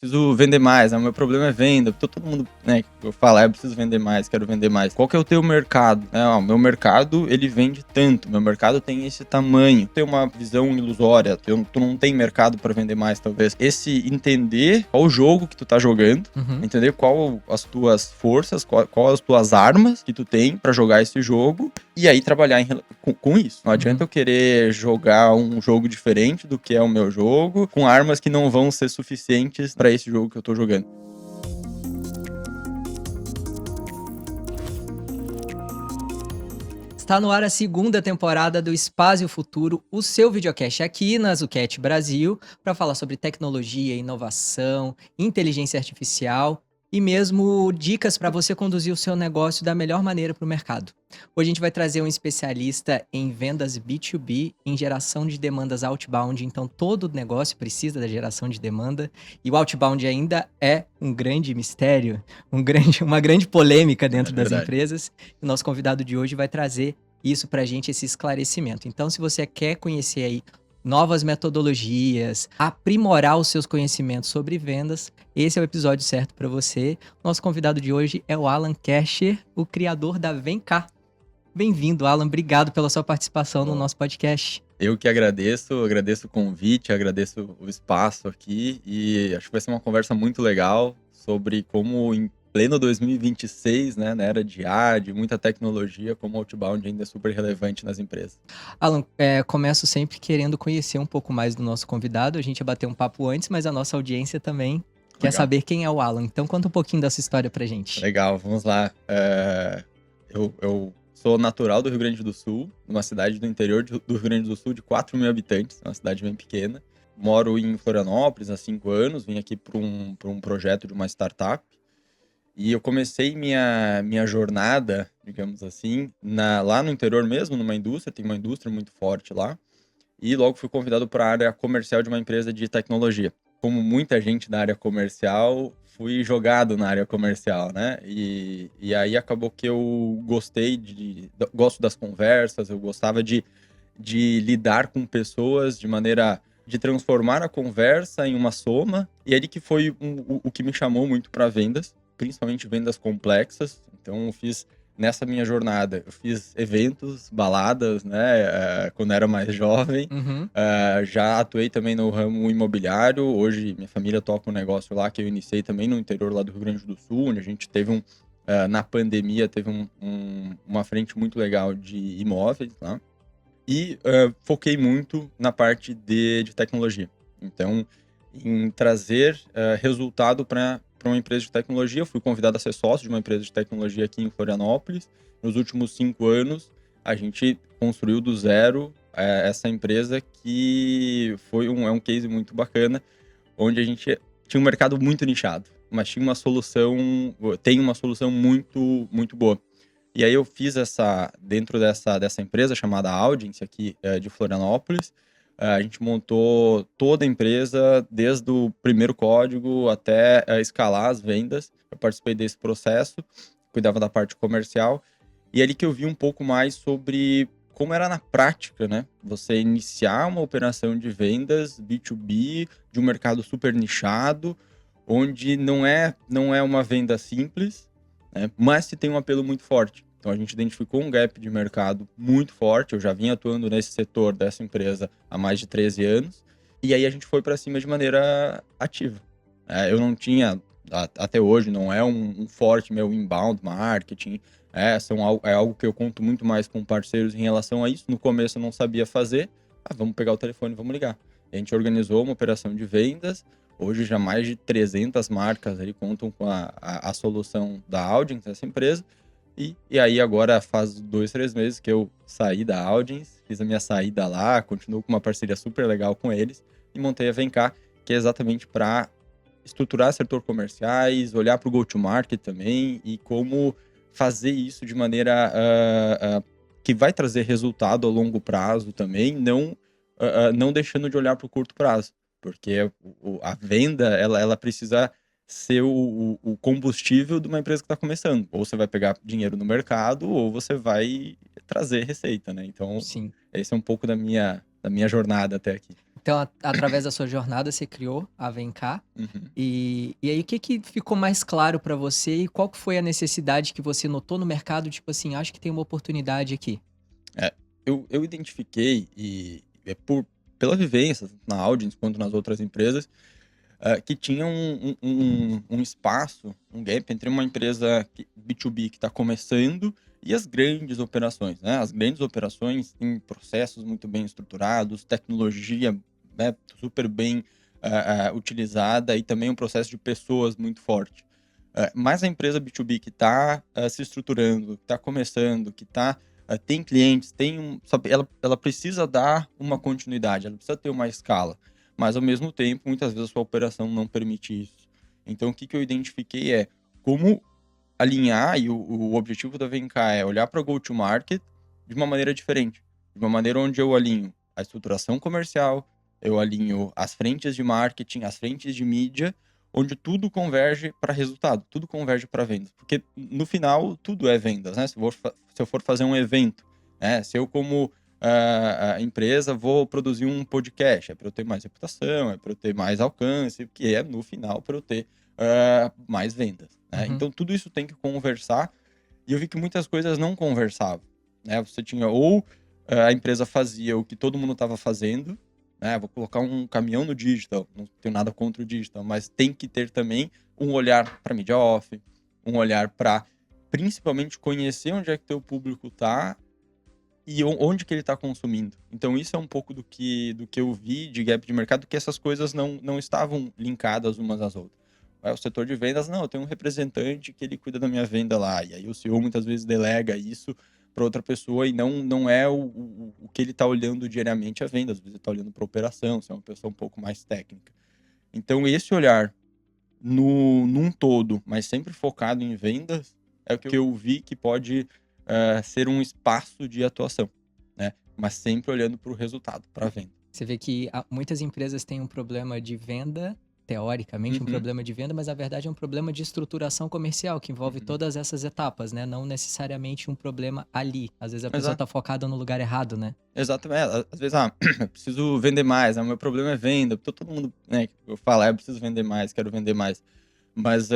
preciso vender mais, o meu problema é venda. Todo mundo, né, eu falo, eu preciso vender mais, quero vender mais. Qual que é o teu mercado? O meu mercado, ele vende tanto, meu mercado tem esse tamanho. Tem uma visão ilusória, tu não tem mercado para vender mais, talvez. Esse entender qual o jogo que tu tá jogando, entender qual as tuas forças, qual as tuas armas que tu tem para jogar esse jogo, e aí trabalhar com isso. Não adianta eu querer jogar um jogo diferente do que é o meu jogo, com armas que não vão ser suficientes para esse jogo que eu tô jogando. Está no ar a segunda temporada do Espaço e o Futuro, o seu videocast aqui na Zucast Brasil, para falar sobre tecnologia, inovação, inteligência artificial e mesmo dicas para você conduzir o seu negócio da melhor maneira para o mercado. Hoje a gente vai trazer um especialista em vendas B2B, em geração de demandas outbound, então todo negócio precisa da geração de demanda, e o outbound ainda é um grande mistério, uma grande polêmica dentro das empresas. O nosso convidado de hoje vai trazer isso pra gente, esse esclarecimento. Então, se você quer conhecer aí novas metodologias, aprimorar os seus conhecimentos sobre vendas, esse é o episódio certo para você. Nosso convidado de hoje é o Alan Kesher, o criador da Vem Cá. Bem-vindo, Alan. Obrigado pela sua participação no nosso podcast. Eu que agradeço o convite, agradeço o espaço aqui e acho que vai ser uma conversa muito legal sobre como em pleno 2026, né, na era de IA, de muita tecnologia, como o outbound ainda é super relevante nas empresas. Alan, começo sempre querendo conhecer um pouco mais do nosso convidado. A gente ia bater um papo antes, mas a nossa audiência também quer saber quem é o Alan. Então conta um pouquinho dessa história pra gente. Legal, vamos lá. Eu sou natural do Rio Grande do Sul, numa cidade do interior do Rio Grande do Sul de 4.000 habitantes, uma cidade bem pequena. Moro em Florianópolis há 5 anos, vim aqui para um projeto de uma startup. E eu comecei minha jornada, digamos assim, lá no interior mesmo, numa indústria, tem uma indústria muito forte lá. E logo fui convidado para a área comercial de uma empresa de tecnologia. Como muita gente da área comercial, fui jogado na área comercial, né? E aí acabou que eu gosto das conversas, eu gostava de lidar com pessoas de maneira de transformar a conversa em uma soma. E aí que foi o que me chamou muito para vendas, principalmente vendas complexas. Então eu fiz nessa minha jornada, eu fiz eventos, baladas, né, quando era mais jovem. Já atuei também no ramo imobiliário. Hoje minha família toca um negócio lá que eu iniciei também no interior lá do Rio Grande do Sul, onde a gente teve na pandemia, teve uma frente muito legal de imóveis lá. E foquei muito na parte de tecnologia. Então, em trazer resultado para uma empresa de tecnologia. Eu fui convidado a ser sócio de uma empresa de tecnologia aqui em Florianópolis. Nos últimos 5 anos, a gente construiu do zero essa empresa, que foi um case muito bacana, onde a gente tinha um mercado muito nichado, mas tem uma solução muito, muito boa. E aí eu fiz dentro dessa empresa chamada Audience aqui de Florianópolis. A gente montou toda a empresa, desde o primeiro código até escalar as vendas. Eu participei desse processo, cuidava da parte comercial. E é ali que eu vi um pouco mais sobre como era na prática, né? Você iniciar uma operação de vendas B2B de um mercado super nichado, onde não é uma venda simples, né? Mas se tem um apelo muito forte. Então a gente identificou um gap de mercado muito forte. Eu já vinha atuando nesse setor dessa empresa há mais de 13 anos. E aí a gente foi para cima de maneira ativa. Eu não tinha, até hoje, não é um forte meu inbound marketing. É algo que eu conto muito mais com parceiros em relação a isso. No começo eu não sabia fazer. Vamos pegar o telefone e vamos ligar. A gente organizou uma operação de vendas. Hoje já mais de 300 marcas ali contam com a solução da Audience, dessa empresa. E aí agora faz 2, 3 meses que eu saí da Audience, fiz a minha saída lá, continuo com uma parceria super legal com eles e montei a Vem Cá, que é exatamente para estruturar setor comerciais, olhar para o go-to-market também e como fazer isso de maneira que vai trazer resultado a longo prazo também, não deixando de olhar para o curto prazo, porque a venda ela precisa ser o combustível de uma empresa que está começando. Ou você vai pegar dinheiro no mercado, ou você vai trazer receita, né? Então, Sim. esse é um pouco da minha jornada até aqui. Então, através da sua jornada, você criou a Vem Cá. Uhum. E aí, o que que ficou mais claro pra você e qual que foi a necessidade que você notou no mercado, tipo assim, acho que tem uma oportunidade aqui? É, eu identifiquei pela vivência, tanto na Audience quanto nas outras empresas, que tinha um espaço, um gap entre uma empresa B2B que está começando e as grandes operações, né? As grandes operações têm processos muito bem estruturados, tecnologia, né, super bem utilizada e também um processo de pessoas muito forte. Mas a empresa B2B que está se estruturando, que está começando, que tem clientes, sabe, ela precisa dar uma continuidade, ela precisa ter uma escala. Mas, ao mesmo tempo, muitas vezes a sua operação não permite isso. Então, o que eu identifiquei é como alinhar, e o objetivo da VK é olhar para o go-to-market de uma maneira diferente. De uma maneira onde eu alinho a estruturação comercial, eu alinho as frentes de marketing, as frentes de mídia, onde tudo converge para resultado, tudo converge para vendas. Porque, no final, tudo é vendas, né? Se eu for fazer um evento, né? Se eu, como a empresa, vou produzir um podcast, é para eu ter mais reputação, é para eu ter mais alcance, que é, no final, para eu ter mais vendas, né? Uhum. Então, tudo isso tem que conversar, e eu vi que muitas coisas não conversavam, né? Você tinha ou a empresa fazia o que todo mundo estava fazendo, né? Vou colocar um caminhão no digital, não tenho nada contra o digital, mas tem que ter também um olhar para mídia off, um olhar para principalmente conhecer onde é que teu público tá e onde que ele está consumindo. Então, isso é um pouco do que eu vi de gap de mercado, que essas coisas não estavam linkadas umas às outras. O setor de vendas, não, eu tenho um representante que ele cuida da minha venda lá, e aí o CEO muitas vezes delega isso para outra pessoa e não é o que ele está olhando diariamente a venda, às vezes ele está olhando para a operação, se é uma pessoa um pouco mais técnica. Então, esse olhar num todo, mas sempre focado em vendas, é o que eu vi que pode ser um espaço de atuação, né? Mas sempre olhando para o resultado, para a venda. Você vê que muitas empresas têm um problema de venda, teoricamente um Uhum, problema de venda, mas na verdade é um problema de estruturação comercial, que envolve uhum. todas essas etapas, né? Não necessariamente um problema ali. Às vezes a pessoa Exato, tá focada no lugar errado, né? exatamente. Às vezes, eu preciso vender mais, o meu problema é venda. Todo mundo, né, eu falo, eu preciso vender mais, quero vender mais. Mas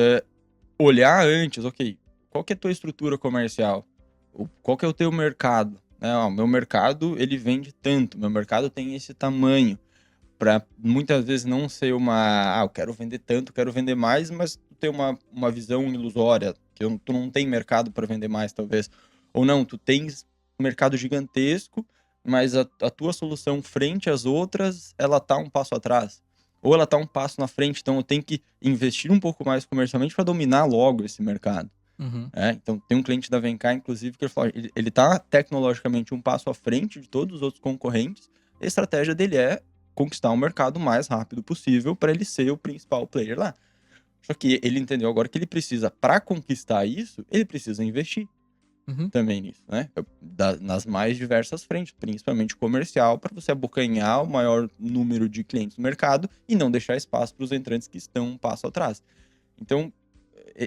olhar antes, ok, qual que é a tua estrutura comercial? Qual que é o teu mercado? Né? Ó, meu mercado, ele vende tanto, meu mercado tem esse tamanho. Para muitas vezes não ser eu quero vender tanto, quero vender mais, mas tu tem uma visão ilusória, que tu não tem mercado para vender mais, talvez. Ou não, tu tens um mercado gigantesco, mas a tua solução frente às outras, ela tá um passo atrás. Ou ela tá um passo na frente, então eu tenho que investir um pouco mais comercialmente para dominar logo esse mercado. Uhum. Então tem um cliente da Vencar, inclusive, que ele falou, ele tá tecnologicamente um passo à frente de todos os outros concorrentes, a estratégia dele é conquistar o mercado o mais rápido possível para ele ser o principal player lá. Só que ele entendeu agora que ele precisa, para conquistar isso, ele precisa investir Uhum. também nisso, né? Nas mais diversas frentes, principalmente comercial, para você abocanhar o maior número de clientes no mercado e não deixar espaço para os entrantes que estão um passo atrás. Então,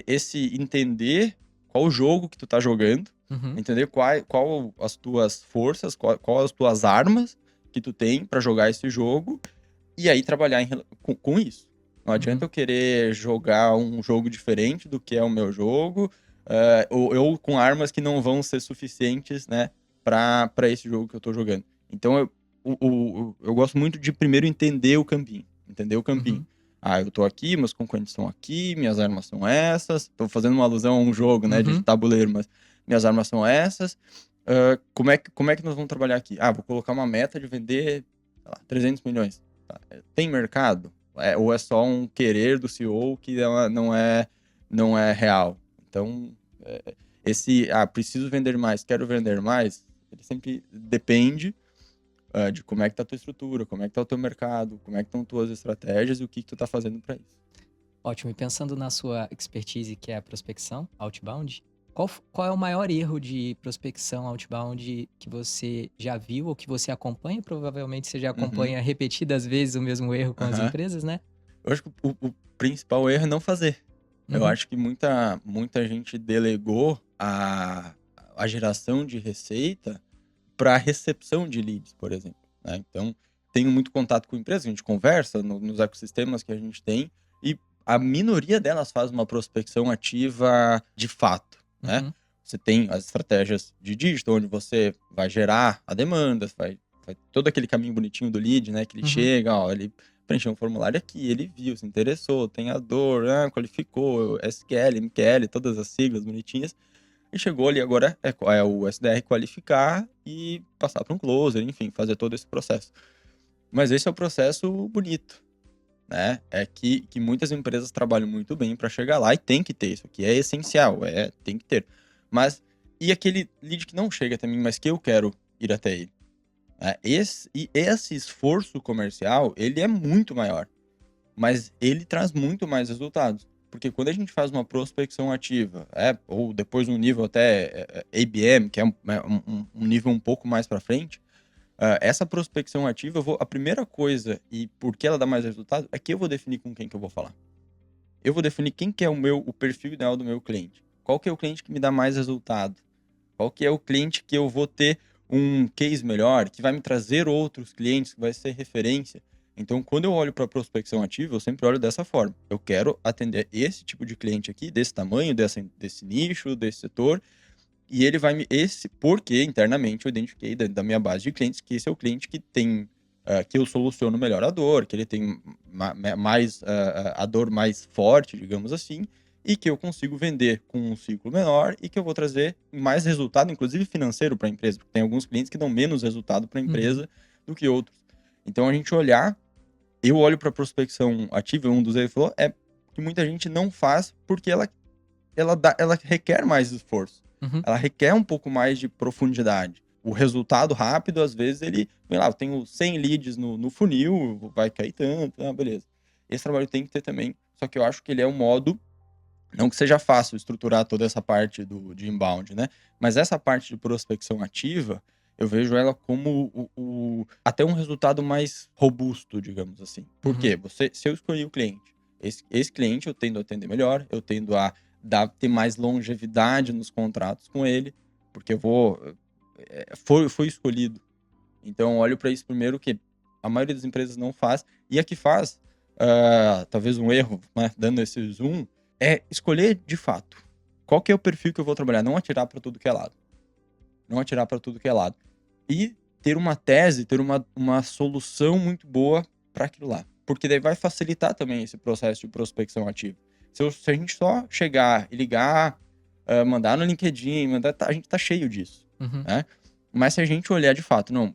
esse entender qual o jogo que tu tá jogando, Uhum. entender qual as tuas forças, qual as tuas armas que tu tem para jogar esse jogo, e aí trabalhar com isso. Não adianta Uhum. eu querer jogar um jogo diferente do que é o meu jogo, ou eu com armas que não vão ser suficientes, né, para esse jogo que eu tô jogando. Então eu gosto muito de primeiro entender o campinho. Entender o campinho. Uhum. Eu tô aqui, meus concorrentes estão aqui, minhas armas são essas. Tô fazendo uma alusão a um jogo, né, de Uhum. tabuleiro, mas minhas armas são essas. Como é que nós vamos trabalhar aqui? Vou colocar uma meta de vender, sei lá, 300 milhões. Tá, tem mercado? Ou é só um querer do CEO que não é real? Então, preciso vender mais, quero vender mais, ele sempre depende de como é que tá a tua estrutura, como é que tá o teu mercado, como é que estão tuas estratégias e o que tu tá fazendo para isso. Ótimo. E pensando na sua expertise, que é a prospecção outbound, qual é o maior erro de prospecção outbound que você já viu ou que você acompanha? Provavelmente você já Uhum, acompanha repetidas vezes o mesmo erro com as aham. empresas, né? Eu acho que o principal erro é não fazer. Eu Uhum. acho que muita gente delegou a geração de receita para recepção de leads, por exemplo, né. Então, tenho muito contato com empresas, a gente conversa nos ecossistemas que a gente tem, e a minoria delas faz uma prospecção ativa de fato, né? Uhum. Você tem as estratégias de digital, onde você vai gerar a demanda, vai todo aquele caminho bonitinho do lead, né? Que ele chega, ó, ele preencheu um formulário aqui, ele viu, se interessou, tem a dor, qualificou, SQL, MQL, todas as siglas bonitinhas. E chegou ali agora, é o SDR qualificar e passar para um closer, enfim, fazer todo esse processo. Mas esse é o processo bonito, né? É que muitas empresas trabalham muito bem para chegar lá e tem que ter isso aqui, é essencial, tem que ter. Mas, e aquele lead que não chega até mim, mas que eu quero ir até ele? Esse esforço comercial, ele é muito maior, mas ele traz muito mais resultados. Porque quando a gente faz uma prospecção ativa, ou depois um nível até ABM, que é um nível um pouco mais para frente, essa prospecção ativa, a primeira coisa, e por que ela dá mais resultado, é que eu vou definir com quem que eu vou falar. Eu vou definir quem que é o perfil ideal do meu cliente. Qual que é o cliente que me dá mais resultado? Qual que é o cliente que eu vou ter um case melhor, que vai me trazer outros clientes, que vai ser referência? Então, quando eu olho para a prospecção ativa, eu sempre olho dessa forma. Eu quero atender esse tipo de cliente aqui, desse tamanho, desse nicho, desse setor, e ele vai me... porque internamente eu identifiquei dentro da minha base de clientes que esse é o cliente que tem... que eu soluciono melhor a dor, que ele tem mais a dor mais forte, digamos assim, e que eu consigo vender com um ciclo menor e que eu vou trazer mais resultado, inclusive financeiro para a empresa, porque tem alguns clientes que dão menos resultado para a empresa do que outros. Então, a gente eu olho para a prospecção ativa, um dos erros falou, é que muita gente não faz porque ela requer mais esforço. Uhum. Ela requer um pouco mais de profundidade. O resultado rápido, às vezes, ele... Vem lá, eu tenho 100 leads no funil, vai cair tanto, beleza. Esse trabalho tem que ter também, só que eu acho que ele é um modo... Não que seja fácil estruturar toda essa parte de inbound, né? Mas essa parte de prospecção ativa, eu vejo ela como até um resultado mais robusto, digamos assim. Por quê? Se eu escolhi o cliente, esse cliente eu tendo a atender melhor, eu tendo a ter mais longevidade nos contratos com ele, porque foi escolhido. Então, eu olho para isso primeiro, que a maioria das empresas não faz, e a que faz, talvez um erro, né, dando esse zoom, é escolher de fato qual que é o perfil que eu vou trabalhar, não atirar para tudo que é lado. Não atirar para tudo que é lado. E ter uma tese, ter uma solução muito boa para aquilo lá. Porque daí vai facilitar também esse processo de prospecção ativa. Se a gente só chegar e ligar, mandar no LinkedIn, a gente tá cheio disso, né? Mas se a gente olhar de fato, não,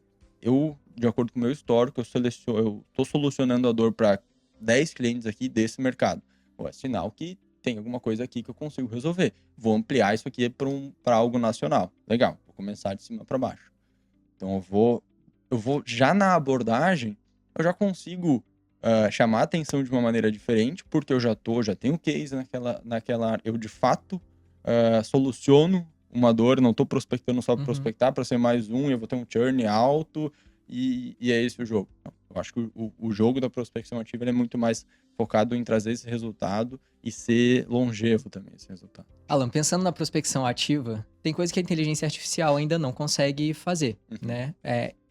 de acordo com o meu histórico, eu tô solucionando a dor para 10 clientes aqui desse mercado. É sinal que tem alguma coisa aqui que eu consigo resolver. Vou ampliar isso aqui para algo nacional. Legal, vou começar de cima para baixo. Então eu vou já na abordagem, eu já consigo chamar a atenção de uma maneira diferente, porque eu já tenho case naquela área. Eu de fato soluciono uma dor, não tô prospectando só para prospectar, para ser mais um, eu vou ter um churn alto e é esse o jogo. Então, eu acho que o jogo da prospecção ativa ele é muito mais focado em trazer esse resultado e ser longevo também esse resultado. Alan, pensando na prospecção ativa, tem coisa que a inteligência artificial ainda não consegue fazer, né?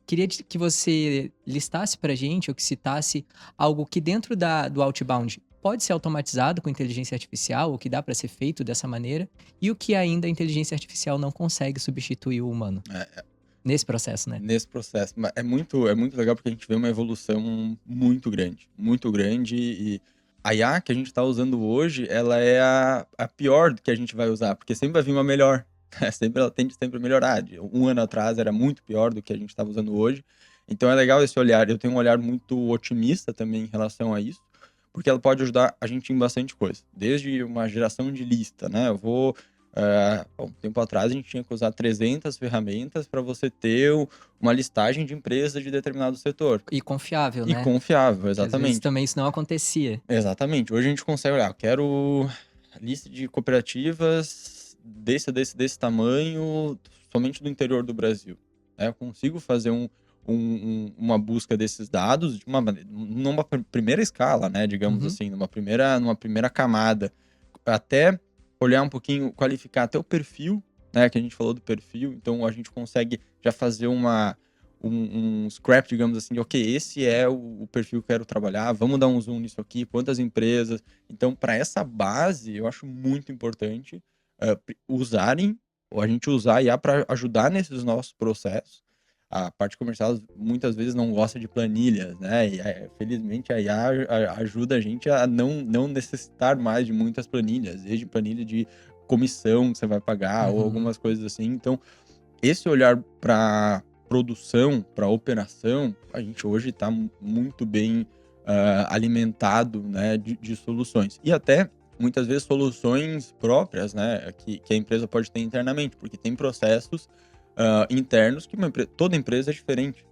Queria que você listasse pra gente, ou que citasse algo que dentro do outbound pode ser automatizado com inteligência artificial, ou que dá para ser feito dessa maneira, e o que ainda a inteligência artificial não consegue substituir o humano. Nesse processo, né? Nesse processo. É muito legal porque a gente vê uma evolução muito grande e a IA que a gente está usando hoje, ela é a pior que a gente vai usar, porque sempre vai vir uma melhor. Ela tende sempre a melhorar. Um ano atrás era muito pior do que a gente estava usando hoje. Então é legal esse olhar. Eu tenho um olhar muito otimista também em relação a isso, porque ela pode ajudar a gente em bastante coisa. Desde uma geração de lista, né? Um tempo atrás a gente tinha que usar 300 ferramentas para você ter uma listagem de empresas de determinado setor. E confiável, né? E confiável, Às vezes exatamente. também isso não acontecia. Exatamente. Hoje a gente consegue olhar, eu quero lista de cooperativas desse tamanho, somente do interior do Brasil. Eu consigo fazer uma busca desses dados numa primeira escala, né? Digamos assim, numa primeira camada. Até olhar um pouquinho, qualificar até o perfil, né? Que a gente falou do perfil. Então a gente consegue já fazer um scrap, digamos assim, de ok, esse é o perfil que eu quero trabalhar, vamos dar um zoom nisso aqui, quantas empresas. Então, para essa base, eu acho muito importante usarem, ou a gente usar a IA para ajudar nesses nossos processos. A parte comercial muitas vezes não gosta de planilhas, né? E felizmente a IA ajuda a gente a não necessitar mais de muitas planilhas, desde planilha de comissão que você vai pagar ou algumas coisas assim. Então, esse olhar para produção, para operação, a gente hoje está muito bem alimentado, né, de soluções. E até, muitas vezes, soluções próprias, né, que a empresa pode ter internamente, porque tem processos internos que toda empresa é diferente.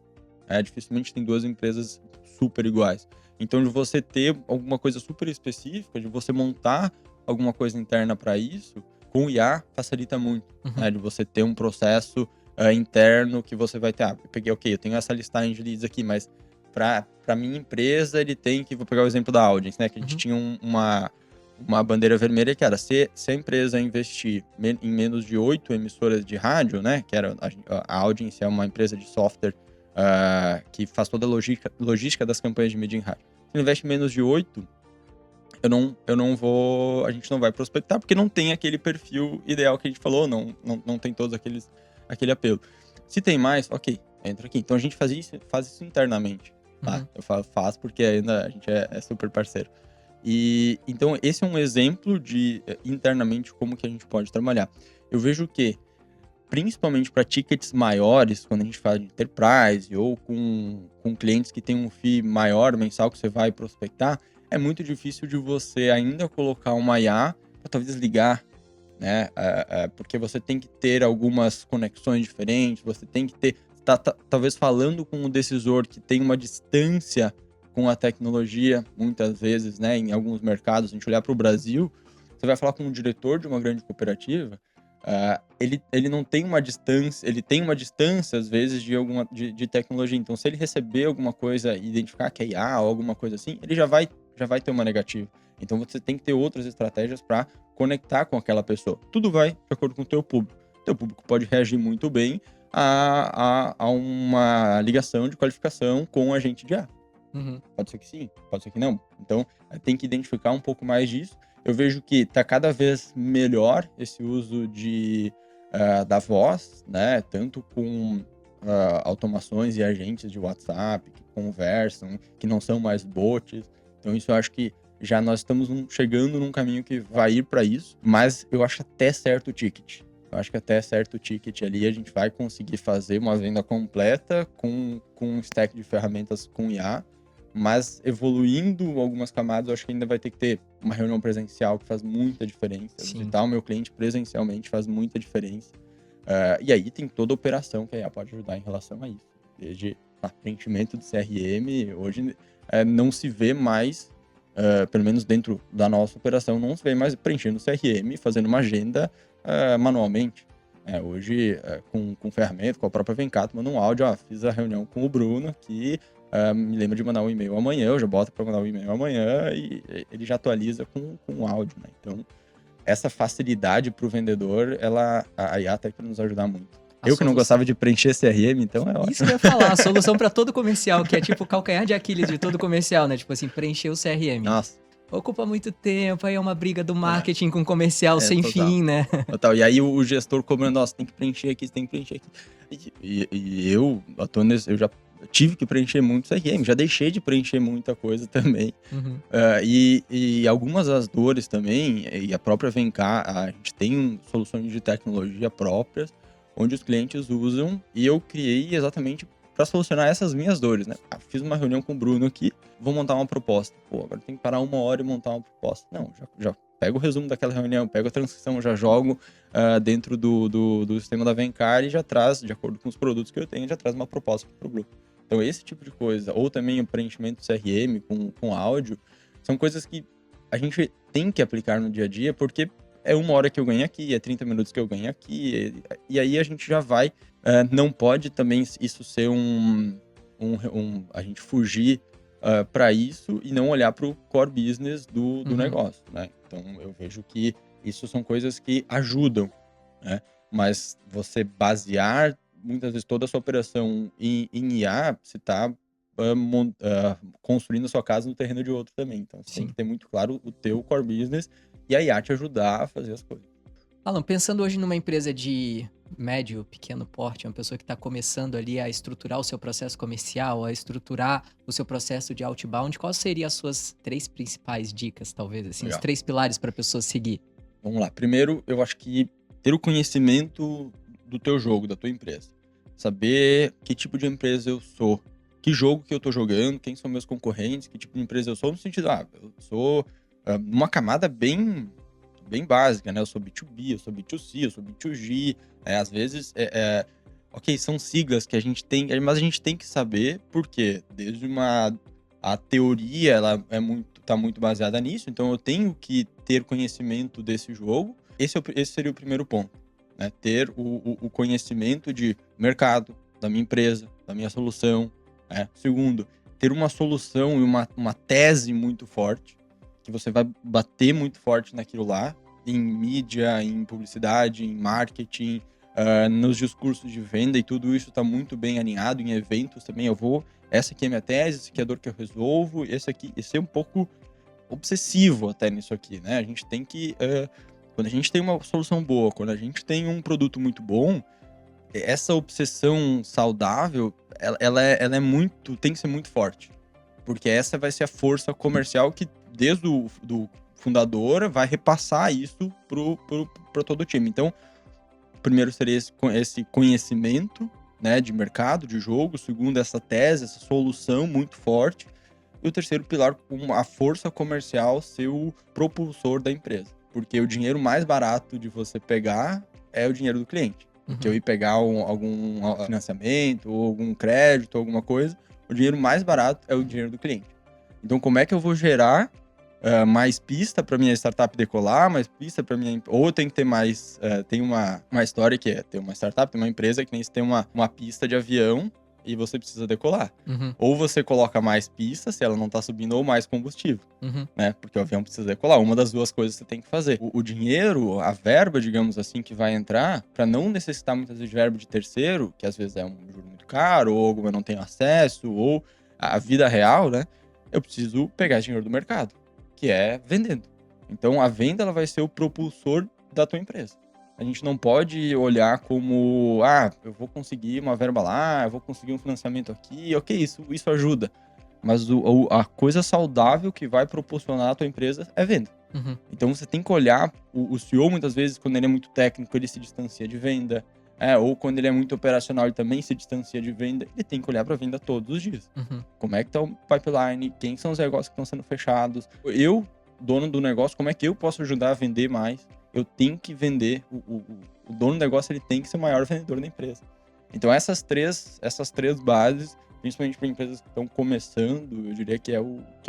Dificilmente tem duas empresas super iguais. Então, de você ter alguma coisa super específica, de você montar alguma coisa interna para isso, com o IA facilita muito, né? De você ter um processo interno que você vai ter. Eu peguei, ok, eu tenho essa listagem de leads aqui, mas para minha empresa ele tem que. Vou pegar o exemplo da Audience, né? Que a gente tinha uma bandeira vermelha que era se a empresa investir em menos de 8 emissoras de rádio, né? Que era a Audience é uma empresa de software que faz toda a logística das campanhas de mídia em rádio. Se ele investe menos de 8, eu não vou, a gente não vai prospectar, porque não tem aquele perfil ideal que a gente falou, não tem todos aquele apelo. Se tem mais, ok, entra aqui. Então a gente faz isso internamente, tá? Eu faz porque ainda a gente é super parceiro. E então esse é um exemplo de internamente como que a gente pode trabalhar. Eu vejo que principalmente para tickets maiores, quando a gente fala de enterprise ou com clientes que têm um fee maior mensal que você vai prospectar, é muito difícil de você ainda colocar uma IA para talvez ligar, né? Porque você tem que ter algumas conexões diferentes, você tem que ter, talvez falando com o decisor que tem uma distância com a tecnologia, muitas vezes, né? Em alguns mercados, a gente olhar para o Brasil, você vai falar com um diretor de uma grande cooperativa, ele não tem uma distância, ele tem uma distância, às vezes, de tecnologia. Então, se ele receber alguma coisa e identificar que é IA ou alguma coisa assim, ele já vai ter uma negativa. Então, você tem que ter outras estratégias para conectar com aquela pessoa. Tudo vai de acordo com o teu público. O teu público pode reagir muito bem a uma ligação de qualificação com um agente de IA. Pode ser que sim, pode ser que não. Então, tem que identificar um pouco mais disso. Eu vejo que está cada vez melhor esse uso da voz, né? Tanto com automações e agentes de WhatsApp que conversam, que não são mais bots. Então, isso eu acho que já nós estamos chegando num caminho que vai ir para isso, mas eu acho até certo ticket. Eu acho que até certo ticket ali a gente vai conseguir fazer uma venda completa com um stack de ferramentas com IA, mas evoluindo algumas camadas, eu acho que ainda vai ter que ter uma reunião presencial que faz muita diferença. Sim. Visitar o meu cliente presencialmente faz muita diferença. E aí tem toda a operação que a IA pode ajudar em relação a isso. Desde preenchimento do CRM, hoje não se vê mais, pelo menos dentro da nossa operação, não se vê mais preenchendo o CRM, fazendo uma agenda manualmente. Hoje, com ferramenta, com a própria Vencato, manda um áudio, fiz a reunião com o Bruno aqui, me lembra de mandar um e-mail amanhã, eu já boto para mandar um e-mail amanhã e ele já atualiza com o áudio, né? Então, essa facilidade para o vendedor, a IA tá aí para nos ajudar muito. Eu que não gostava de preencher CRM, então é ótimo. Isso que eu ia falar, a solução para todo comercial, que é tipo o calcanhar de Aquiles de todo comercial, né? Tipo assim, preencher o CRM. Nossa. Ocupa muito tempo, aí é uma briga do marketing com comercial sem total. fim, né? Total. E aí o gestor cobrando, nossa, tem que preencher aqui, você tem que preencher aqui. E eu já tive que preencher muito CRM, já deixei de preencher muita coisa também. E algumas das dores também, e a própria Vencar, a gente tem soluções de tecnologia próprias, onde os clientes usam, e eu criei exatamente para solucionar essas minhas dores, né? Fiz uma reunião com o Bruno aqui, vou montar uma proposta. Pô, agora tem que parar 1 hora e montar uma proposta. Não, já pego o resumo daquela reunião, pego a transcrição, já jogo dentro do sistema da Vencar e já traz, de acordo com os produtos que eu tenho, já traz uma proposta para o grupo. Então, esse tipo de coisa, ou também o preenchimento do CRM com áudio, são coisas que a gente tem que aplicar no dia a dia, porque é 1 hora que eu ganho aqui, é 30 minutos que eu ganho aqui, e aí a gente já vai. Não pode também isso ser a gente fugir para isso e não olhar para o core business do negócio, né? Então, eu vejo que isso são coisas que ajudam, né? Mas você basear muitas vezes toda a sua operação em IA, você está construindo a sua casa no terreno de outro também. Então, você tem Sim. que ter muito claro o teu core business e a IA te ajudar a fazer as coisas. Alan, pensando hoje numa empresa de médio, pequeno porte, uma pessoa que está começando ali a estruturar o seu processo comercial, a estruturar o seu processo de outbound, quais seriam as suas 3 principais dicas, talvez, assim, os Legal. 3 pilares para a pessoa seguir? Vamos lá. Primeiro, eu acho que ter o conhecimento do teu jogo, da tua empresa. Saber que tipo de empresa eu sou, que jogo que eu tô jogando, quem são meus concorrentes, que tipo de empresa eu sou, no sentido, eu sou uma camada bem básica, né? Eu sou B2B, eu sou B2C, eu sou B2G. Às vezes, ok, são siglas que a gente tem, mas a gente tem que saber porque desde a teoria, ela tá muito baseada nisso, então eu tenho que ter conhecimento desse jogo. Esse seria o primeiro ponto, né? Ter o conhecimento de mercado, da minha empresa, da minha solução. Segundo, ter uma solução e uma tese muito forte, que você vai bater muito forte naquilo lá, em mídia, em publicidade, em marketing, nos discursos de venda, e tudo isso está muito bem alinhado, em eventos também. Essa aqui é minha tese, essa aqui é a dor que eu resolvo, esse é um pouco obsessivo até nisso aqui, né? A gente tem que, quando a gente tem uma solução boa, quando a gente tem um produto muito bom, essa obsessão saudável, ela é muito, tem que ser muito forte. Porque essa vai ser a força comercial que, desde o do fundador, vai repassar isso para todo o time. Então, primeiro seria esse conhecimento, né, de mercado, de jogo. Segundo, essa tese, essa solução muito forte. E o terceiro pilar, a força comercial ser o propulsor da empresa. Porque o dinheiro mais barato de você pegar é o dinheiro do cliente. Porque eu ir pegar algum financiamento, ou algum crédito, alguma coisa, o dinheiro mais barato é o dinheiro do cliente. Então, como é que eu vou gerar mais pista para minha startup decolar, mais pista para minha... Ou tem que ter mais... tem uma história que é ter uma startup, tem uma empresa que nem se tem uma pista de avião e você precisa decolar. Ou você coloca mais pista, se ela não tá subindo, ou mais combustível, né? Porque o avião precisa decolar. Uma das duas coisas você tem que fazer. O dinheiro, a verba, digamos assim, que vai entrar, para não necessitar muitas vezes de verba de terceiro, que às vezes é um juro muito caro, ou eu não tenho acesso, ou a vida real, né? Eu preciso pegar esse dinheiro do mercado, que é vendendo. Então, a venda, ela vai ser o propulsor da tua empresa. A gente não pode olhar como, eu vou conseguir uma verba lá, eu vou conseguir um financiamento aqui, ok, isso ajuda. Mas a coisa saudável que vai proporcionar a tua empresa é venda. Então você tem que olhar, o CEO muitas vezes, quando ele é muito técnico, ele se distancia de venda, ou quando ele é muito operacional, ele também se distancia de venda, ele tem que olhar para venda todos os dias. Como é que tá o pipeline, quem são os negócios que estão sendo fechados, eu, dono do negócio, como é que eu posso ajudar a vender mais? Eu tenho que vender, o dono do negócio, ele tem que ser o maior vendedor da empresa. Então essas três bases, principalmente para empresas que estão começando, eu diria que é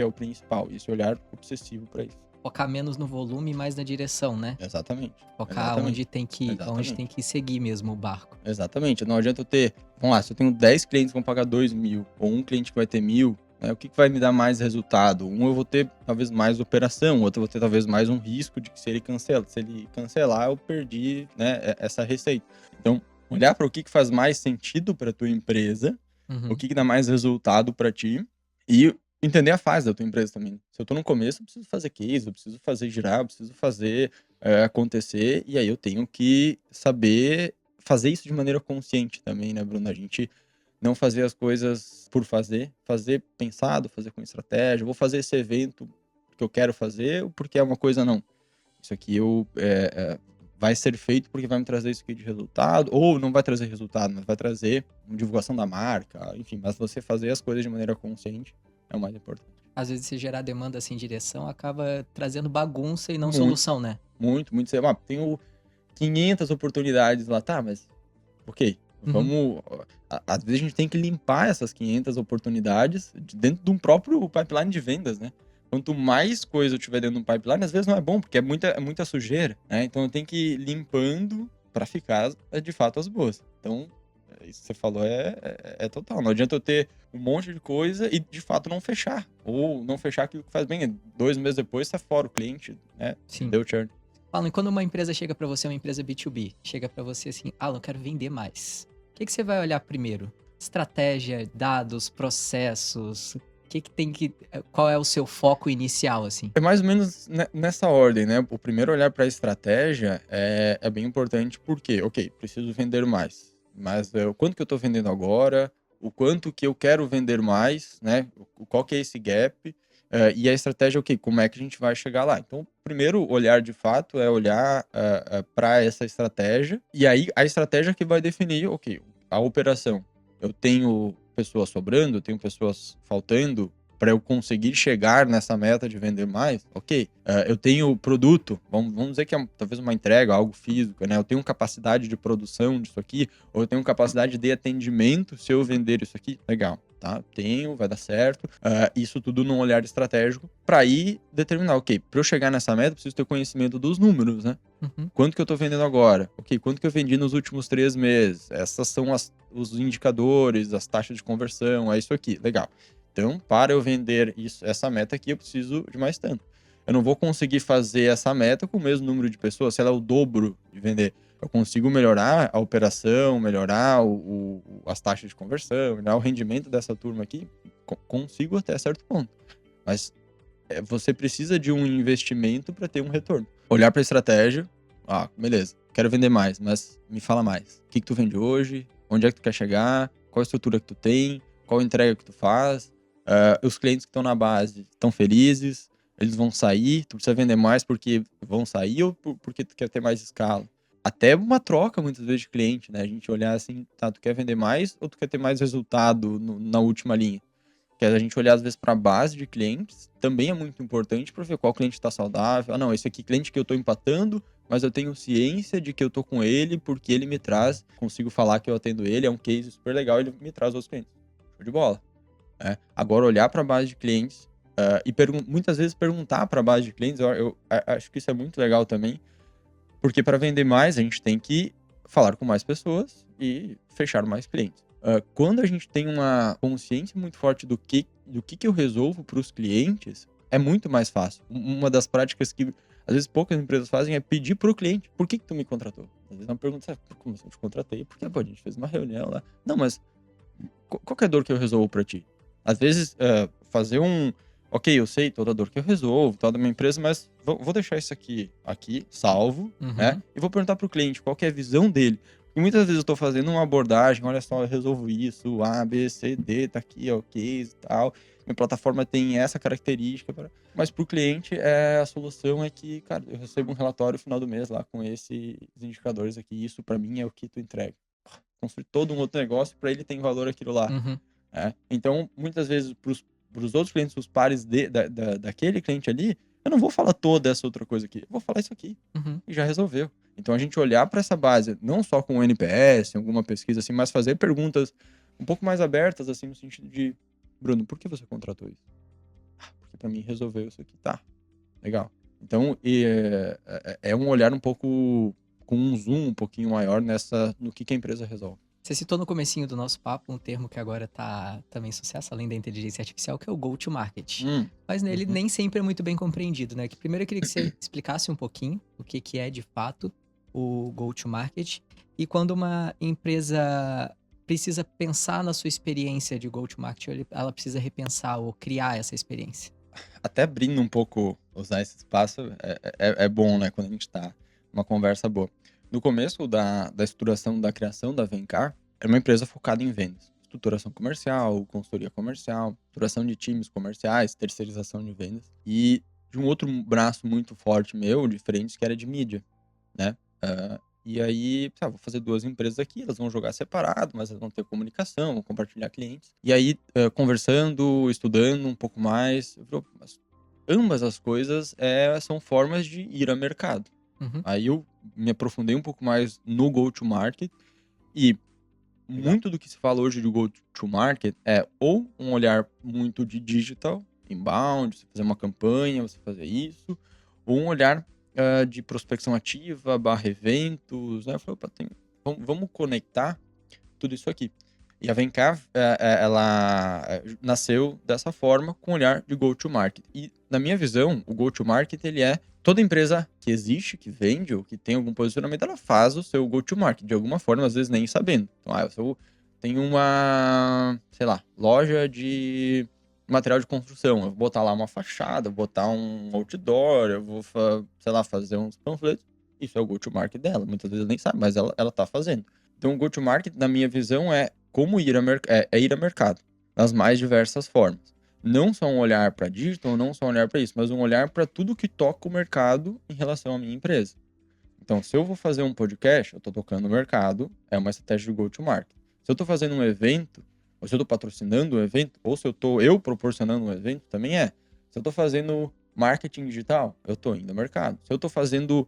o principal, esse olhar obsessivo para isso. Focar menos no volume e mais na direção, né? Exatamente. Focar onde tem que seguir mesmo o barco. Exatamente. Não adianta eu ter, vamos lá, se eu tenho 10 clientes que vão pagar 2.000, ou um cliente que vai ter 1.000, o que vai me dar mais resultado? Um, eu vou ter talvez mais operação, outro eu vou ter talvez mais um risco de que se ele cancelar, eu perdi, né, essa receita. Então, olhar para o que faz mais sentido para tua empresa, o que dá mais resultado para ti, e entender a fase da tua empresa também. Se eu tô no começo, eu preciso fazer case, eu preciso fazer girar, eu preciso fazer acontecer, e aí eu tenho que saber fazer isso de maneira consciente também, né, Bruno? A gente não fazer as coisas por fazer pensado, fazer com estratégia. Vou fazer esse evento porque eu quero fazer ou porque é uma coisa não. Isso aqui vai ser feito porque vai me trazer isso aqui de resultado, ou não vai trazer resultado, mas vai trazer uma divulgação da marca, enfim. Mas você fazer as coisas de maneira consciente é o mais importante. Às vezes, se gerar demanda sem direção, acaba trazendo bagunça e não solução, né? Muito. Tenho 500 oportunidades lá, tá, mas ok. Vamos. Às vezes a gente tem que limpar essas 500 oportunidades dentro de um próprio pipeline de vendas, né? Quanto mais coisa eu tiver dentro de um pipeline, às vezes não é bom, porque é muita sujeira, né? Então eu tenho que ir limpando para ficar, de fato, as boas. Então, isso que você falou é total. Não adianta eu ter um monte de coisa e, de fato, não fechar. Ou não fechar aquilo que faz bem. 2 meses depois, sai fora o cliente, né? Sim. Deu churn. Alan, quando uma empresa chega para você, uma empresa B2B, chega para você assim, Alan, eu quero vender mais. que você vai olhar primeiro? Estratégia, dados, processos, qual é o seu foco inicial, assim? É mais ou menos nessa ordem, né? O primeiro olhar para a estratégia é bem importante porque, ok, preciso vender mais. Mas o quanto que eu estou vendendo agora, o quanto que eu quero vender mais, né? Qual que é esse gap? E a estratégia, ok, como é que a gente vai chegar lá? Então, o primeiro olhar de fato é olhar para essa estratégia. E aí, a estratégia que vai definir, ok, a operação. Eu tenho pessoas sobrando, eu tenho pessoas faltando, para eu conseguir chegar nessa meta de vender mais, ok. Eu tenho produto, vamos dizer que é talvez uma entrega, algo físico, né? Eu tenho capacidade de produção disso aqui, ou eu tenho capacidade de atendimento se eu vender isso aqui, legal, tá? Tenho, vai dar certo. Isso tudo num olhar estratégico, para aí determinar, ok, para eu chegar nessa meta, eu preciso ter conhecimento dos números, né? Uhum. Quanto que eu tô vendendo agora? Ok, quanto que eu vendi nos últimos 3 meses? Essas são os indicadores, as taxas de conversão, é isso aqui, legal. Então, para eu vender essa meta aqui, eu preciso de mais tanto. Eu não vou conseguir fazer essa meta com o mesmo número de pessoas, se ela é o dobro de vender. Eu consigo melhorar a operação, melhorar as taxas de conversão, melhorar o rendimento dessa turma aqui, consigo até certo ponto. Mas você precisa de um investimento para ter um retorno. Olhar para a estratégia, beleza, quero vender mais, mas me fala mais. O que tu vende hoje? Onde é que tu quer chegar? Qual a estrutura que tu tem? Qual a entrega que tu faz? Os clientes que estão na base estão felizes? Eles vão sair? Tu precisa vender mais porque vão sair ou porque tu quer ter mais escala? Até uma troca, muitas vezes, de cliente, né? A gente olhar assim, tá, tu quer vender mais ou tu quer ter mais resultado na última linha? Que a gente olhar, às vezes, para a base de clientes, também é muito importante para ver qual cliente está saudável. Não, esse aqui cliente que eu estou empatando, mas eu tenho ciência de que eu estou com ele porque ele me traz, consigo falar que eu atendo ele, é um case super legal, ele me traz outros clientes. Show de bola. Agora, olhar para a base de clientes e muitas vezes perguntar para a base de clientes, eu acho que isso é muito legal também, porque para vender mais, a gente tem que falar com mais pessoas e fechar mais clientes. Quando a gente tem uma consciência muito forte do que eu resolvo para os clientes, é muito mais fácil. Uma das práticas que às vezes poucas empresas fazem é pedir para o cliente: por que tu me contratou? Às vezes é uma pergunta: como eu te contratei? Porque pô, a gente fez uma reunião lá. Não, mas qual que é a dor que eu resolvo para ti? Às vezes, fazer ok, eu sei toda a dor que eu resolvo, toda a minha empresa, mas vou deixar isso aqui salvo, né? Uhum. E vou perguntar para o cliente qual que é a visão dele. E muitas vezes eu estou fazendo uma abordagem, olha só, eu resolvo isso, A, B, C, D, tá aqui, ok, e tal. Minha plataforma tem essa característica. Mas para o cliente, a solução é que, cara, eu recebo um relatório no final do mês lá com esses indicadores aqui. Isso para mim é o que tu entrega. Construir todo um outro negócio, para ele tem valor aquilo lá. Uhum. Então, muitas vezes, para os outros clientes, os pares daquele cliente ali, eu não vou falar toda essa outra coisa aqui. Eu vou falar isso aqui. Uhum. E já resolveu. Então, a gente olhar para essa base, não só com o NPS, alguma pesquisa assim, mas fazer perguntas um pouco mais abertas, assim, no sentido de: Bruno, por que você contratou isso? Porque para mim resolveu isso aqui. Tá, legal. Então, é um olhar um pouco com um zoom um pouquinho maior no que a empresa resolve. Você citou no comecinho do nosso papo um termo que agora tá também sucesso, além da inteligência artificial, que é o go-to-market. Mas nele Uhum. nem sempre é muito bem compreendido, né? Que primeiro eu queria que você explicasse um pouquinho o que é de fato o go-to-market e quando uma empresa precisa pensar na sua experiência de go-to-market, ela precisa repensar ou criar essa experiência. Até abrindo um pouco, usar esse espaço, é bom, né, quando a gente tá numa conversa boa. No começo da estruturação da criação da Vencar, era uma empresa focada em vendas. Estruturação comercial, consultoria comercial, estruturação de times comerciais, terceirização de vendas. E de um outro braço muito forte meu, diferente, que era de mídia, né? E aí, vou fazer 2 empresas aqui, elas vão jogar separado, mas elas vão ter comunicação, vão compartilhar clientes. E aí, conversando, estudando um pouco mais, mas ambas as coisas são formas de ir a mercado. Uhum. Aí eu me aprofundei um pouco mais no go-to-market e Legal. muito do que se fala hoje de go-to-market é ou um olhar muito de digital, inbound, você fazer uma campanha, você fazer isso, ou um olhar de prospecção ativa, /eventos, né? Eu falei, opa, vamos conectar tudo isso aqui. E a Vencar, ela nasceu dessa forma, com o olhar de go-to-market. E, na minha visão, o go-to-market, ele é toda empresa que existe, que vende ou que tem algum posicionamento, ela faz o seu go-to-market, de alguma forma, às vezes nem sabendo. Então, eu tenho uma, sei lá, loja de material de construção. Eu vou botar lá uma fachada, vou botar um outdoor, eu vou, sei lá, fazer uns panfletos. Isso é o go-to-market dela. Muitas vezes ela nem sabe, mas ela tá fazendo. Então, o go-to-market, na minha visão, é como ir a mercado, das mais diversas formas. Não só um olhar para digital, não só um olhar para isso, mas um olhar para tudo que toca o mercado em relação à minha empresa. Então, se eu vou fazer um podcast, eu estou tocando o mercado, é uma estratégia de go-to-market. Se eu estou fazendo um evento, ou se eu estou patrocinando um evento, ou se eu estou proporcionando um evento, também é. Se eu estou fazendo marketing digital, eu estou indo ao mercado. Se eu estou fazendo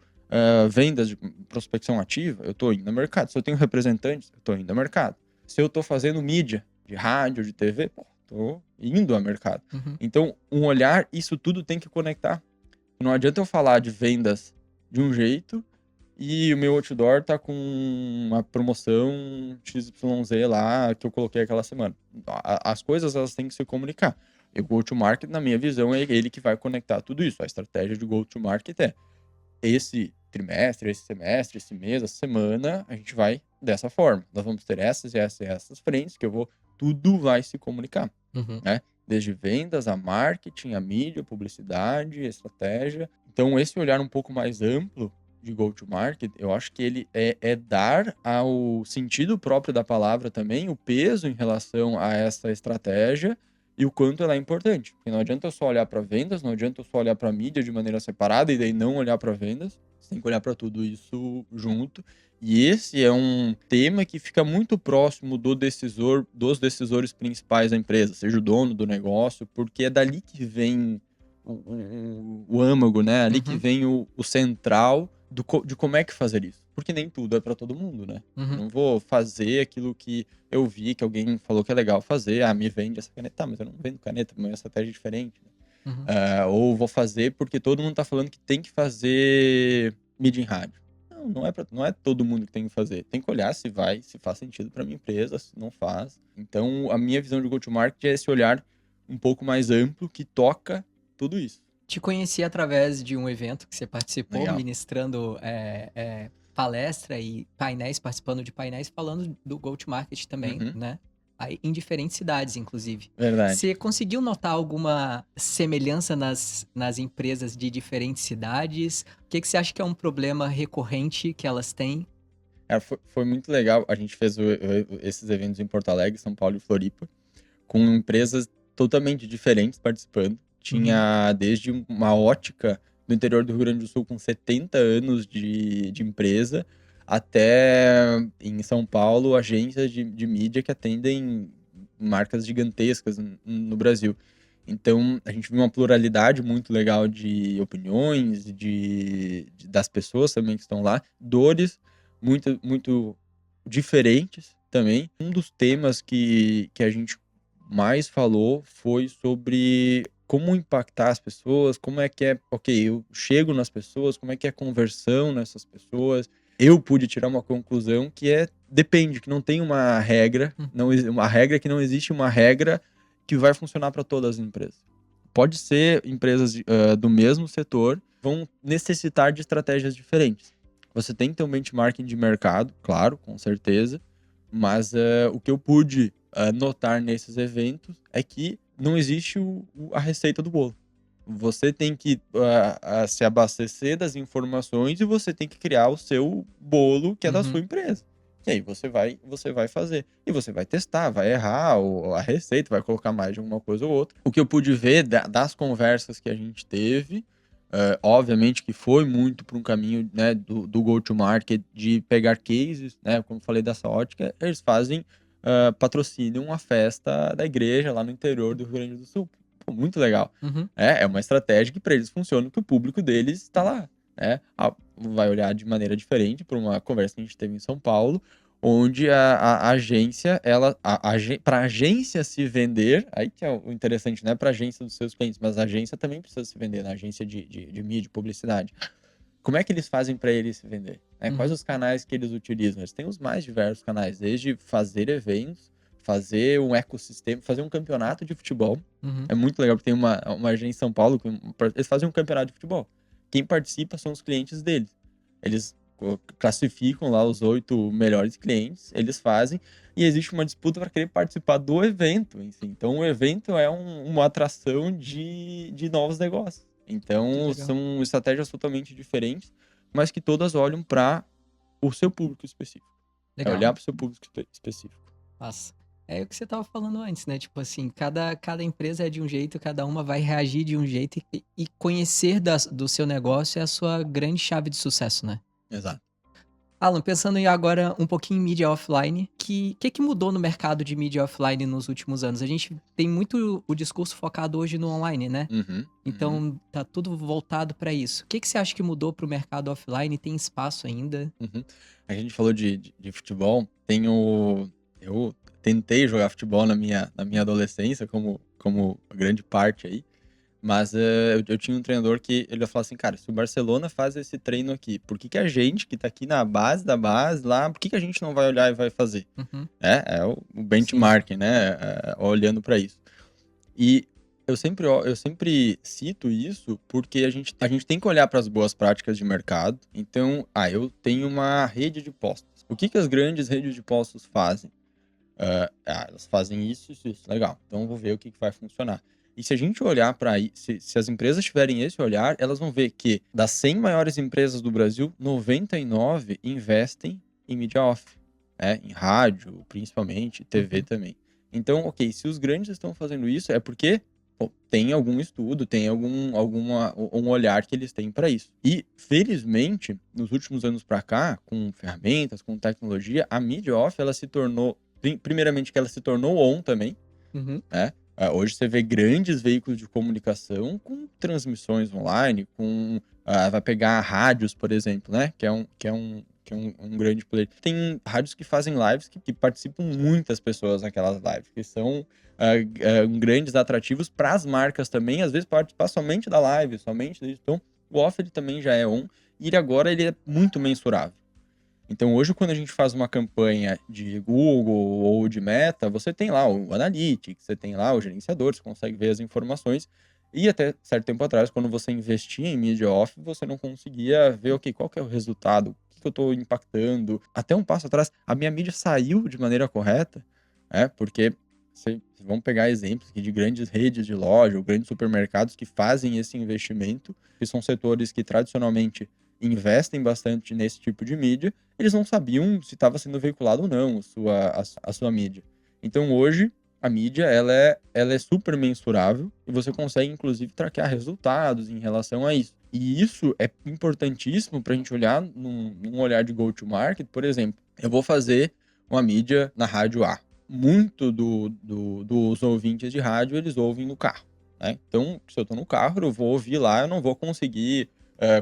vendas de prospecção ativa, eu estou indo ao mercado. Se eu tenho representantes, eu estou indo ao mercado. Se eu estou fazendo mídia de rádio, de TV, estou indo ao mercado. Uhum. Então, um olhar, isso tudo tem que conectar. Não adianta eu falar de vendas de um jeito e o meu outdoor tá com uma promoção XYZ lá que eu coloquei aquela semana. As coisas, elas têm que se comunicar. E o go-to-market, na minha visão, é ele que vai conectar tudo isso. A estratégia de go-to-market é esse trimestre, esse semestre, esse mês, essa semana, a gente vai dessa forma. Nós vamos ter essas e essas e essas frentes que tudo vai se comunicar, Uhum. né? Desde vendas, a marketing, a mídia, publicidade, estratégia. Então, esse olhar um pouco mais amplo de go-to-market, eu acho que ele é dar ao sentido próprio da palavra também o peso em relação a essa estratégia e o quanto ela é importante. Porque não adianta eu só olhar para vendas, não adianta eu só olhar para mídia de maneira separada e daí não olhar para vendas. Você tem que olhar para tudo isso junto. E esse é um tema que fica muito próximo dos decisores principais da empresa, seja o dono do negócio, porque é dali que vem o âmago, né? Ali que Uhum. vem o central de como é que fazer isso. Porque nem tudo é para todo mundo, né? Uhum. Não vou fazer aquilo que eu vi, que alguém falou que é legal fazer. Me vende essa caneta. Tá, mas eu não vendo caneta, uma estratégia diferente. Né? Uhum. Ou vou fazer porque todo mundo tá falando que tem que fazer mídia em rádio. Não é todo mundo que tem que fazer. Tem que olhar se faz sentido para minha empresa, se não faz. Então, a minha visão de go-to-market é esse olhar um pouco mais amplo que toca tudo isso. Te conheci através de um evento que você participou, Legal. ministrando palestra e painéis, participando de painéis, falando do go-to-market também, Uhum. né? Aí, em diferentes cidades, inclusive. Verdade. Você conseguiu notar alguma semelhança nas empresas de diferentes cidades? O que você acha que é um problema recorrente que elas têm? Foi muito legal. A gente fez esses eventos em Porto Alegre, São Paulo e Floripa, com empresas totalmente diferentes participando. Uhum. Tinha desde uma ótica do interior do Rio Grande do Sul com 70 anos de empresa, até em São Paulo, agências de mídia que atendem marcas gigantescas no Brasil. Então, a gente viu uma pluralidade muito legal de opiniões, das pessoas também que estão lá, dores muito, muito diferentes também. Um dos temas que a gente mais falou foi sobre como impactar as pessoas, como é que ok, eu chego nas pessoas, como é que é a conversão nessas pessoas. Eu pude tirar uma conclusão que depende, que não tem uma regra, uma regra que não existe uma regra que vai funcionar para todas as empresas. Pode ser empresas do mesmo setor, vão necessitar de estratégias diferentes. Você tem que ter um benchmarking de mercado, claro, com certeza, mas o que eu pude notar nesses eventos é que não existe a receita do bolo. Você tem que se abastecer das informações e você tem que criar o seu bolo que é da Uhum. sua empresa. E aí você vai fazer. E você vai testar, vai errar a receita, vai colocar mais de uma coisa ou outra. O que eu pude ver das conversas que a gente teve, obviamente que foi muito para um caminho, né, do go-to-market, de pegar cases, né, como eu falei dessa ótica, eles fazem patrocinam uma festa da igreja lá no interior do Rio Grande do Sul. Pô, muito legal. Uhum. É uma estratégia que para eles funciona, que o público deles está lá. Né? Vai olhar de maneira diferente para uma conversa que a gente teve em São Paulo, onde a agência, para a agência se vender, aí que é o interessante, não é para a agência dos seus clientes, mas a agência também precisa se vender, na agência de mídia, publicidade. Como é que eles fazem para eles se vender? Quais Uhum. os canais que eles utilizam? Eles têm os mais diversos canais, desde fazer eventos, fazer um ecossistema, fazer um campeonato de futebol. Uhum. É muito legal, porque tem uma agência em São Paulo, eles fazem um campeonato de futebol. Quem participa são os clientes deles. Eles classificam lá os 8 melhores clientes, eles fazem, e existe uma disputa para querer participar do evento em si. Então, o evento é uma atração de novos negócios. Que Então, legal. são estratégias totalmente diferentes, mas que todas olham para o seu público específico. É Legal. olhar para o seu público específico. Nossa. É o que você tava falando antes, né? Tipo assim, cada empresa é de um jeito, cada uma vai reagir de um jeito e conhecer do seu negócio é a sua grande chave de sucesso, né? Exato. Alan, pensando em agora um pouquinho em mídia offline, que mudou no mercado de mídia offline nos últimos anos? A gente tem muito o discurso focado hoje no online, né? Uhum. Então tá tudo voltado para isso. O que você acha que mudou pro mercado offline? Tem espaço ainda? Uhum. A gente falou de futebol. Eu tentei jogar futebol na minha adolescência, como grande parte aí. Mas eu tinha um treinador que ele falava assim, cara, se o Barcelona faz esse treino aqui, por que a gente que tá aqui na base da base lá, por que a gente não vai olhar e vai fazer? Uhum. É o benchmarking, né? Olhando para isso. E eu sempre cito isso porque a gente tem que olhar para as boas práticas de mercado. Então, eu tenho uma rede de postos. O que as grandes redes de postos fazem? Elas fazem isso, legal. Então, eu vou ver o que vai funcionar. E se a gente olhar para se as empresas tiverem esse olhar, elas vão ver que das 100 maiores empresas do Brasil, 99 investem em mídia off, né? Em rádio, principalmente, TV também. Então, ok, se os grandes estão fazendo isso, é porque tem algum estudo, tem um olhar que eles têm para isso. E, felizmente, nos últimos anos para cá, com ferramentas, com tecnologia, a mídia off, ela se tornou, primeiramente, que ela se tornou on também, Uhum. né? Hoje você vê grandes veículos de comunicação com transmissões online, vai pegar rádios, por exemplo, né? Que é um grande player. Tem rádios que fazem lives que participam muitas pessoas naquelas lives, que são grandes atrativos para as marcas também, às vezes participar somente da live, somente disso. Então, o off ele também já é on, e ele é muito mensurável. Então, hoje, quando a gente faz uma campanha de Google ou de Meta, você tem lá o Analytics, você tem lá o gerenciador, você consegue ver as informações. E até certo tempo atrás, quando você investia em mídia off, você não conseguia ver, ok, qual que é o resultado, o que eu estou impactando. Até um passo atrás, a minha mídia saiu de maneira correta, porque vamos pegar exemplos aqui de grandes redes de loja ou grandes supermercados que fazem esse investimento, que são setores que tradicionalmente investem bastante nesse tipo de mídia, eles não sabiam se estava sendo veiculado ou não a sua mídia. Então hoje a mídia ela é super mensurável e você consegue inclusive traquear resultados em relação a isso. E isso é importantíssimo para a gente olhar num olhar de go-to-market. Por exemplo, eu vou fazer uma mídia na rádio A. Muito dos ouvintes de rádio eles ouvem no carro, né? Então, se eu estou no carro, eu vou ouvir lá, eu não vou conseguir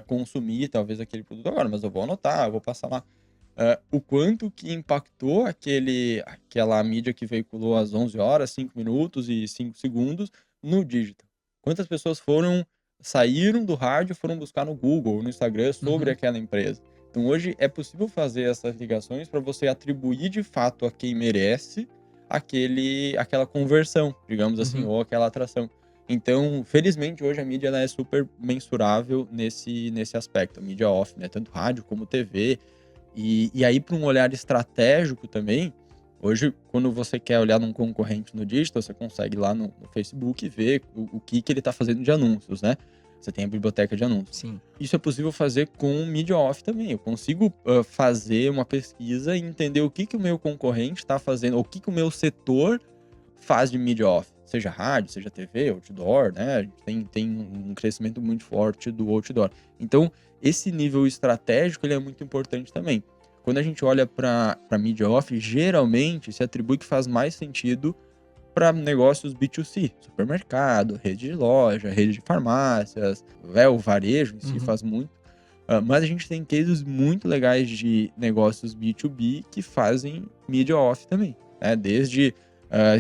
consumir talvez aquele produto agora, mas eu vou anotar, eu vou passar lá. O quanto que impactou aquela mídia que veiculou às 11 horas, 5 minutos e 5 segundos no digital. Quantas pessoas saíram do rádio e foram buscar no Google, no Instagram sobre aquela empresa. Então hoje é possível fazer essas ligações para você atribuir de fato a quem merece aquela conversão, digamos assim, ou aquela atração. Então, felizmente, hoje a mídia ela é super mensurável nesse aspecto, a mídia off, né? Tanto rádio como TV. E aí, para um olhar estratégico também, hoje, quando você quer olhar num concorrente no digital, você consegue ir lá no Facebook e ver o que ele está fazendo de anúncios, né? Você tem a biblioteca de anúncios. Sim. Isso é possível fazer com mídia off também. Eu consigo fazer uma pesquisa e entender o que o meu concorrente está fazendo, o que o meu setor faz de mídia off. Seja rádio, seja TV, outdoor, né? A gente tem um crescimento muito forte do outdoor. Então, esse nível estratégico ele é muito importante também. Quando a gente olha para mídia off, geralmente se atribui que faz mais sentido para negócios B2C, supermercado, rede de loja, rede de farmácias, o varejo em si faz muito. Mas a gente tem cases muito legais de negócios B2B que fazem mídia off também, né? Desde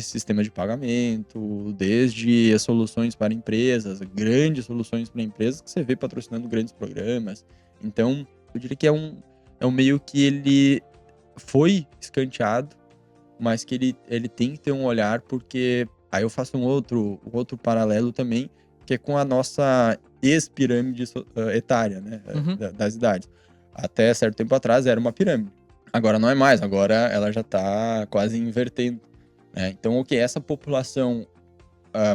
sistema de pagamento, desde soluções para empresas, grandes soluções para empresas que você vê patrocinando grandes programas. Então, eu diria que é um meio que ele foi escanteado, mas que ele tem que ter um olhar, porque aí eu faço um outro paralelo também, que é com a nossa ex-pirâmide etária, né, Uhum. das idades. Até certo tempo atrás era uma pirâmide. Agora não é mais, agora ela já está quase invertendo, né? Então, o que essa população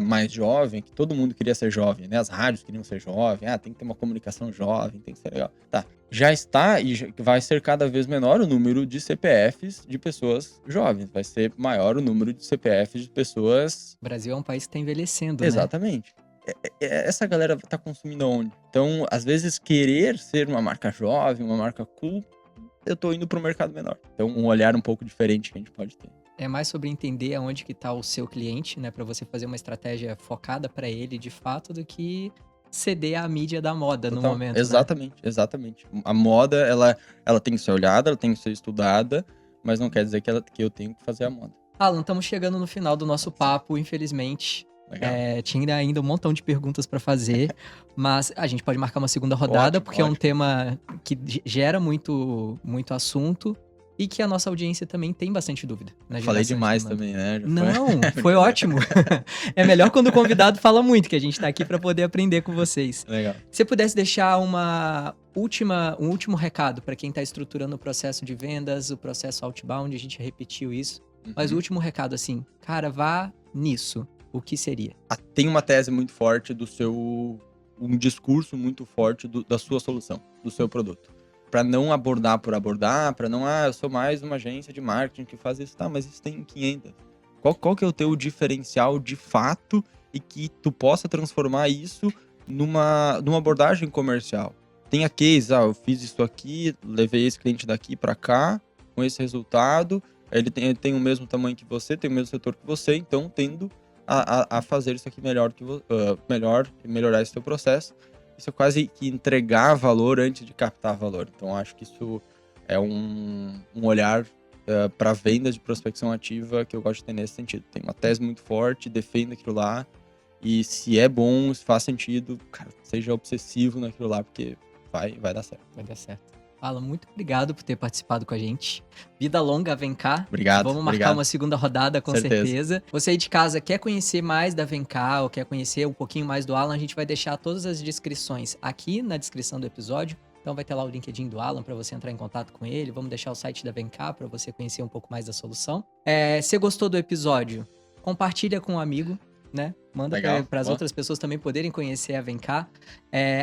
mais jovem, que todo mundo queria ser jovem, né? As rádios queriam ser jovem, tem que ter uma comunicação jovem, tem que ser legal. Tá, já está e vai ser cada vez menor o número de CPFs de pessoas jovens, vai ser maior o número de CPFs de pessoas... O Brasil é um país que está envelhecendo, né? Exatamente. Essa galera tá consumindo onde? Então, às vezes, querer ser uma marca jovem, uma marca cool, eu tô indo pro mercado menor. Então, um olhar um pouco diferente que a gente pode ter. É mais sobre entender aonde que tá o seu cliente, né, para você fazer uma estratégia focada para ele de fato, do que ceder à mídia da moda no momento, né? Exatamente. A moda, ela tem que ser olhada, ela tem que ser estudada, mas não quer dizer que eu tenho que fazer a moda. Alan, estamos chegando no final do nosso papo, infelizmente. Legal. Tinha ainda um montão de perguntas para fazer, mas a gente pode marcar uma segunda rodada, porque é um tema que gera muito assunto e que a nossa audiência também tem bastante dúvida. Falei demais também, né? Não, foi ótimo. É melhor quando o convidado fala muito, que a gente tá aqui para poder aprender com vocês. Legal. Se você pudesse deixar um último recado para quem tá estruturando o processo de vendas, o processo outbound, a gente repetiu isso, mas o último recado assim, cara, vá nisso. O que seria? Tem uma tese muito forte um discurso muito forte da sua solução, do seu produto. Para não abordar por abordar, para não, eu sou mais uma agência de marketing que faz isso, mas isso tem 500. Qual que é o teu diferencial de fato e que tu possa transformar isso numa abordagem comercial? Tenha case, eu fiz isso aqui, levei esse cliente daqui para cá, com esse resultado, ele tem o mesmo tamanho que você, tem o mesmo setor que você, então tendo a fazer isso aqui melhor e melhorar esse teu processo. Isso é quase que entregar valor antes de captar valor. Então, acho que isso é um olhar para vendas de prospecção ativa que eu gosto de ter nesse sentido. Tem uma tese muito forte, defenda aquilo lá, e se é bom, se faz sentido, cara, seja obsessivo naquilo lá, porque vai dar certo. Vai dar certo. Alan, muito obrigado por ter participado com a gente. Vida longa, vem cá. Obrigado. Vamos marcar uma segunda rodada, com certeza. Você aí de casa quer conhecer mais da Vem Cá ou quer conhecer um pouquinho mais do Alan, a gente vai deixar todas as descrições aqui na descrição do episódio. Então vai ter lá o LinkedIn do Alan para você entrar em contato com ele. Vamos deixar o site da Vem Cá para você conhecer um pouco mais da solução. Se gostou do episódio, compartilha com um amigo, né? Manda para as outras pessoas também poderem conhecer a Vem Cá.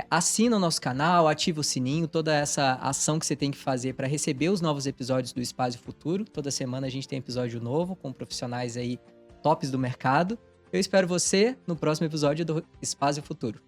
Assina o nosso canal, ativa o sininho, toda essa ação que você tem que fazer para receber os novos episódios do Espaço Futuro. Toda semana a gente tem episódio novo com profissionais aí tops do mercado. Eu espero você no próximo episódio do Espaço Futuro.